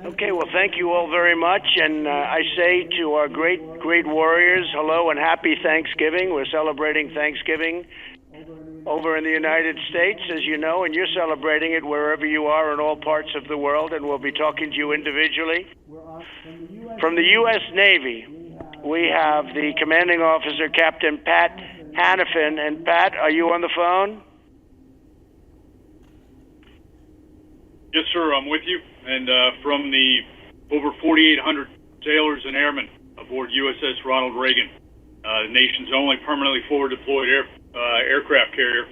Okay, well, thank you all very much. And I say to our great warriors, hello and happy Thanksgiving. We're celebrating Thanksgiving over in the United States, as you know, and you're celebrating it wherever you are in all parts of the world, and we'll be talking to you individually. From the U.S. Navy, we have the commanding officer, Captain Pat Hannifin. And Pat, are you on the phone? Yes, sir, I'm with you. And from the over 4,800 sailors and airmen aboard USS Ronald Reagan, the nation's only permanently forward-deployed aircraft carrier.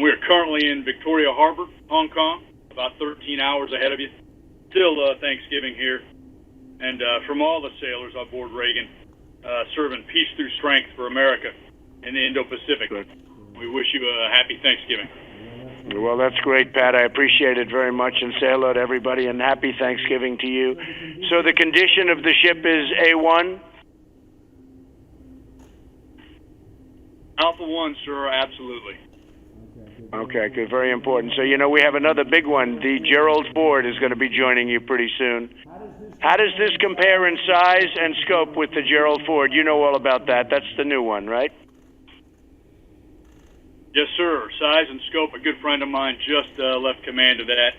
We are currently in Victoria Harbor, Hong Kong, about 13 hours ahead of you. Still Thanksgiving here. And from all the sailors on board Reagan, serving peace through strength for America in the Indo-Pacific. We wish you a happy Thanksgiving. Well, that's great, Pat. I appreciate it very much, and say hello to everybody, and happy Thanksgiving to you. So the condition of the ship is A1? Alpha 1, sir, absolutely. Okay, good. Very important. So, you know, we have another big one. The Gerald Ford is going to be joining you pretty soon. How does this compare in size and scope with the Gerald Ford? You know all about that. That's the new one, right? Yes, sir. Size and scope, a good friend of mine just left command of that.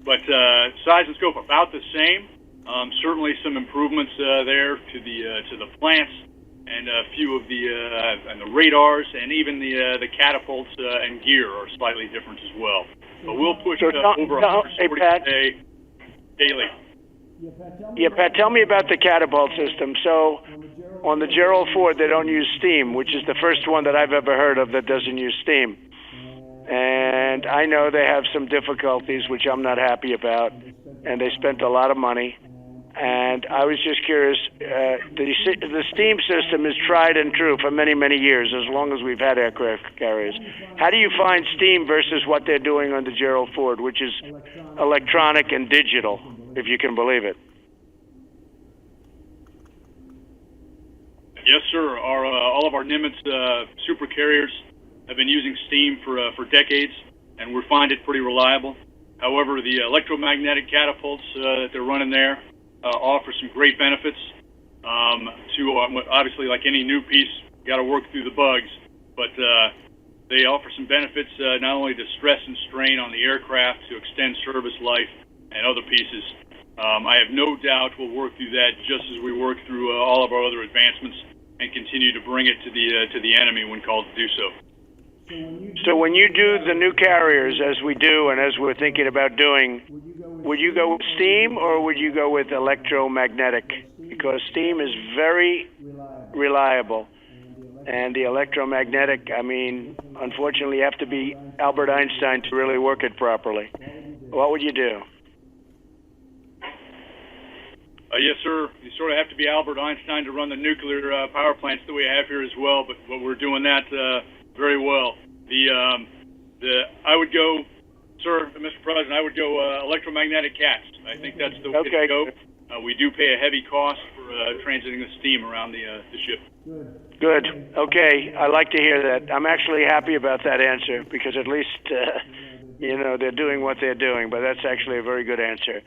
But size and scope about the same. Certainly some improvements there to the plants and a few of the radars, and even the catapults and gear are slightly different as well. But we'll push over 140 a day daily. Yeah, Pat, tell me about the catapult system. So on the Gerald Ford, they don't use steam, which is the first one that I've ever heard of that doesn't use steam. And I know they have some difficulties, which I'm not happy about, and they spent a lot of money. And I was just curious, the steam system is tried and true for many, many years, as long as we've had aircraft carriers. How do you find steam versus what they're doing on the Gerald Ford, which is electronic and digital, if you can believe it? Yes, sir. All of our Nimitz super carriers have been using steam for decades, and we find it pretty reliable. However, the electromagnetic catapults that they're running there offer some great benefits. Obviously, like any new piece, you got to work through the bugs, but they offer some benefits not only to stress and strain on the aircraft to extend service life and other pieces. I have no doubt we'll work through that just as we work through all of our other advancements and continue to bring it to the enemy when called to do so. So when you do the new carriers, as we do and as we're thinking about doing, would you go with steam or would you go with electromagnetic? Because steam is very reliable. And the electromagnetic, I mean, unfortunately, you have to be Albert Einstein to really work it properly. What would you do? Yes, sir. You sort of have to be Albert Einstein to run the nuclear power plants that we have here as well, but we're doing that very well. I would go, sir, Mr. President, I would go electromagnetic cats. I think that's the way to go. We do pay a heavy cost for transiting the steam around the ship. Good. Okay. I like to hear that. I'm actually happy about that answer because at least, you know, they're doing what they're doing, but that's actually a very good answer.